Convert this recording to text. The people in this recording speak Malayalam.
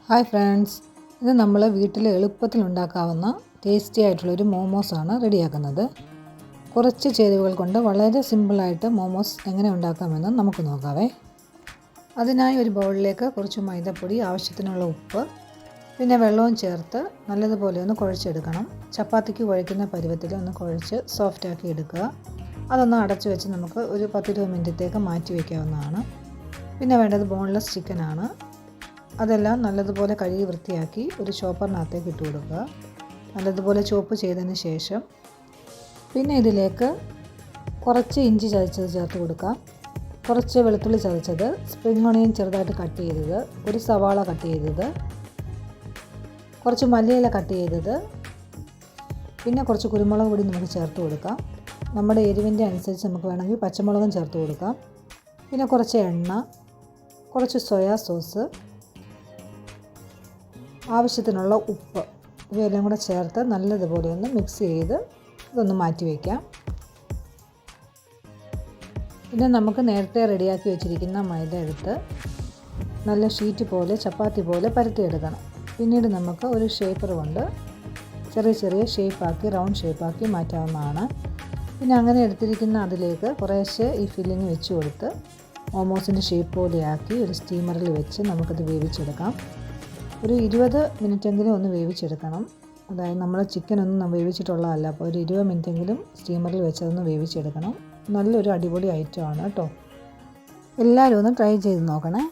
ഹായ് ഫ്രണ്ട്സ്, ഇത് നമ്മൾ വീട്ടിൽ എളുപ്പത്തിൽ ഉണ്ടാക്കാവുന്ന ടേസ്റ്റി ആയിട്ടുള്ളൊരു മോമോസാണ് റെഡിയാക്കുന്നത്. കുറച്ച് ചേരുവകൾ കൊണ്ട് വളരെ സിമ്പിളായിട്ട് മോമോസ് എങ്ങനെ ഉണ്ടാക്കാമെന്ന് നമുക്ക് നോക്കാവേ. അതിനായി ഒരു ബൗളിലേക്ക് കുറച്ച് മൈദപ്പൊടി, ആവശ്യത്തിനുള്ള ഉപ്പ്, പിന്നെ വെള്ളവും ചേർത്ത് നല്ലതുപോലെ ഒന്ന് കുഴച്ചെടുക്കണം. ചപ്പാത്തിക്ക് കുഴയ്ക്കുന്ന പരുവത്തിൽ ഒന്ന് കുഴച്ച് സോഫ്റ്റാക്കി എടുക്കുക. അതൊന്ന് അടച്ചു വെച്ച് നമുക്ക് ഒരു 10-20 മിനിറ്റത്തേക്ക് മാറ്റി വയ്ക്കാവുന്നതാണ്. പിന്നെ വേണ്ടത് ബോൺലെസ് ചിക്കനാണ്. അതെല്ലാം നല്ലതുപോലെ കഴുകി വൃത്തിയാക്കി ഒരു ചോപ്പറിനകത്തേക്ക് ഇട്ട് കൊടുക്കുക. നല്ലതുപോലെ ചോപ്പ് ചെയ്തതിന് ശേഷം പിന്നെ ഇതിലേക്ക് കുറച്ച് ഇഞ്ചി ചതച്ചത് ചേർത്ത് കൊടുക്കാം, കുറച്ച് വെളുത്തുള്ളി ചതച്ചത്, സ്പ്രിംഗ് ഓണിയൻ ചെറുതായിട്ട് കട്ട് ചെയ്തത്, ഒരു സവാള കട്ട് ചെയ്തത്, കുറച്ച് മല്ലിയില കട്ട് ചെയ്തത്, പിന്നെ കുറച്ച് കുരുമുളക് പൊടി നമുക്ക് ചേർത്ത് കൊടുക്കാം. നമ്മുടെ എരിവിൻ്റെ അനുസരിച്ച് നമുക്ക് വേണമെങ്കിൽ പച്ചമുളകും ചേർത്ത് കൊടുക്കാം. പിന്നെ കുറച്ച് എണ്ണ, കുറച്ച് സോയാ സോസ്, ആവശ്യത്തിനുള്ള ഉപ്പ്, ഇവയെല്ലാം കൂടെ ചേർത്ത് നല്ലതുപോലെ ഒന്ന് മിക്സ് ചെയ്ത് ഇതൊന്ന് മാറ്റി വയ്ക്കാം. പിന്നെ നമുക്ക് നേരത്തെ റെഡിയാക്കി വെച്ചിരിക്കുന്ന മൈദ എടുത്ത് നല്ല ഷീറ്റ് പോലെ ചപ്പാത്തി പോലെ പരത്തിയെടുക്കണം. പിന്നീട് നമുക്ക് ഒരു ഷേപ്പർ കൊണ്ട് ചെറിയ ചെറിയ ഷേപ്പാക്കി റൗണ്ട് ഷേപ്പാക്കി മാറ്റാവുന്നതാണ്. പിന്നെ അങ്ങനെ എടുത്തിരിക്കുന്ന അതിലേക്ക് കുറേശ്ശെ ഈ ഫില്ലിങ് വെച്ച് കൊടുത്ത് മോമോസിൻ്റെ ഷേപ്പ് പോലെയാക്കി ഒരു സ്റ്റീമറിൽ വെച്ച് നമുക്കത് വേവിച്ചെടുക്കാം. ഒരു 20 മിനിറ്റെങ്കിലും ഒന്ന് വേവിച്ചെടുക്കണം. അതായത് നമ്മൾ ചിക്കനൊന്നും വേവിച്ചിട്ടുള്ളതല്ല, അപ്പോൾ ഒരു 20 മിനിറ്റെങ്കിലും സ്റ്റീമറിൽ വെച്ചതൊന്ന് വേവിച്ചെടുക്കണം. നല്ലൊരു അടിപൊളി ഐറ്റമാണ് കേട്ടോ. എല്ലാവരും ഒന്ന് ട്രൈ ചെയ്ത് നോക്കണേ.